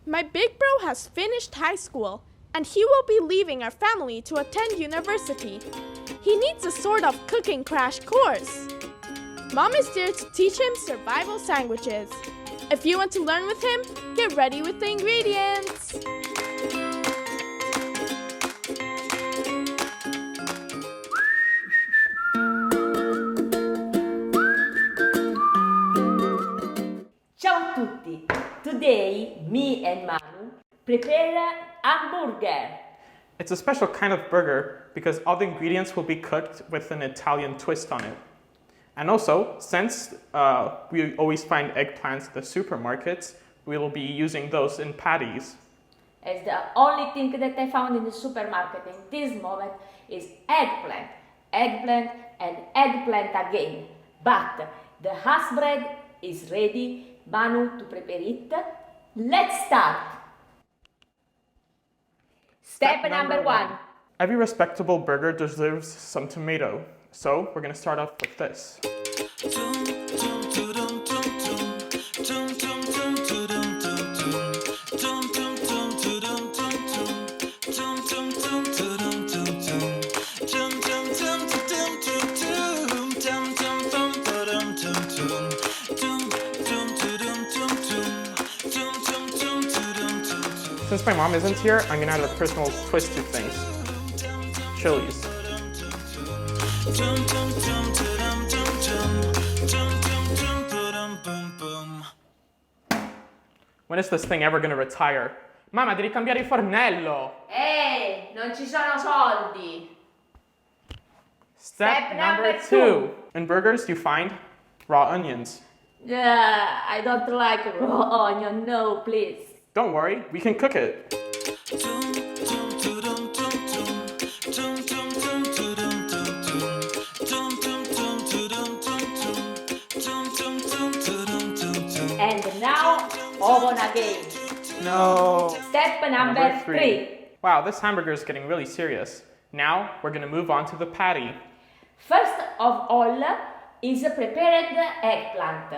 My big bro has finished high school, and he will be leaving our family to attend university. He needs a sort of cooking crash course. Mom is there to teach him survival sandwiches. If you want to learn with him, get ready with the ingredients. Ciao a tutti! Today, me and Manu prepare hamburger. It's a special kind of burger because all the ingredients will be cooked with an Italian twist on it. And also, since we always find eggplants at the supermarkets, we will be using those in patties. As the only thing that I found in the supermarket in this moment is eggplant, eggplant and eggplant again. But the hash bread is ready. Manu to prepare it. Let's start. Step number one. Every respectable burger deserves some tomato, so we're going to start off with this. Since my mom isn't here, I'm going to add a personal twist to things. Chilies. When is this thing ever going to retire? Mamma, devi cambiare il fornello! Ehi, non ci sono soldi! Step number two. In burgers, you find raw onions. I don't like raw onion, no, please. Don't worry, we can cook it. And now, oven again. No. Step number three. Wow, this hamburger is getting really serious. Now, we're going to move on to the patty. First of all is prepared eggplant.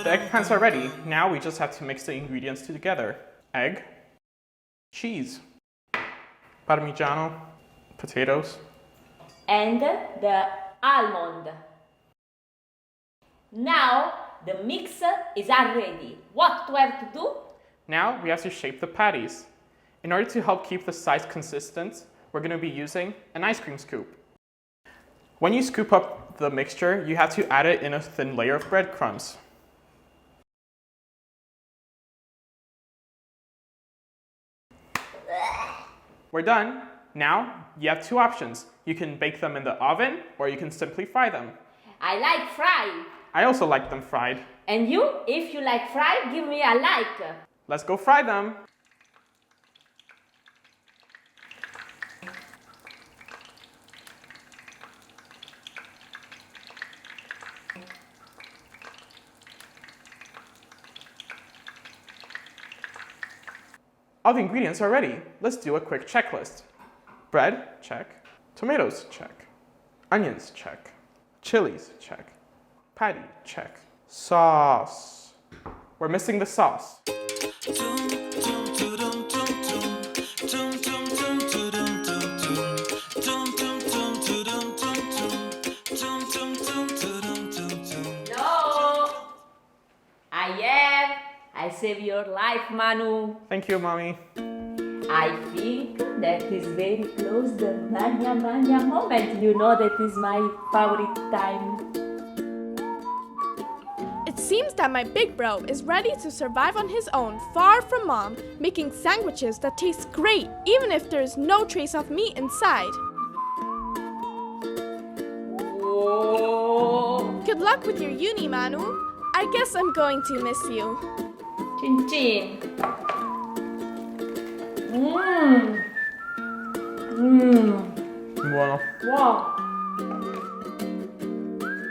The eggplants are ready. Now we just have to mix the ingredients together. Egg, cheese, Parmigiano, potatoes, and the almond. Now the mix is ready. What do I have to do? Now we have to shape the patties. In order to help keep the size consistent, we're going to be using an ice cream scoop. When you scoop up the mixture, you have to add it in a thin layer of breadcrumbs. We're done. Now, you have two options. You can bake them in the oven, or you can simply fry them. I like fry. I also like them fried. And you, if you like fry, give me a like. Let's go fry them. All the ingredients are ready. Let's do a quick checklist. Bread, check. Tomatoes, check. Onions, check. Chilies, check. Patty, check. Sauce. We're missing the sauce. No, I save your life, Manu. Thank you, Mommy. I think that is very close the Mania Mania moment. You know that is my favorite time. It seems that my big bro is ready to survive on his own, far from mom, making sandwiches that taste great, even if there is no trace of meat inside. Whoa. Good luck with your uni, Manu. I guess I'm going to miss you. Chin chin. Mmm. Mmm. Buono. Wow.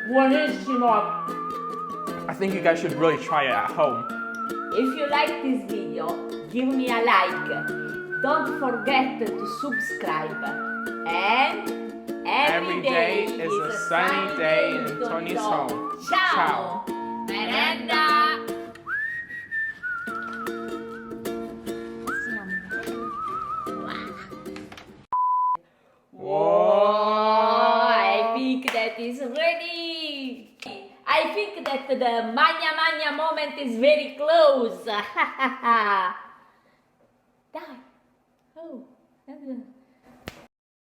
Buonissimo. I think you guys should really try it at home. If you like this video, give me a like. Don't forget to subscribe. And Every day is a sunny day in Toni's home. Ciao. Merenda. Whoa! I think that is ready. I think that the Magna Magna moment is very close. Die. Oh.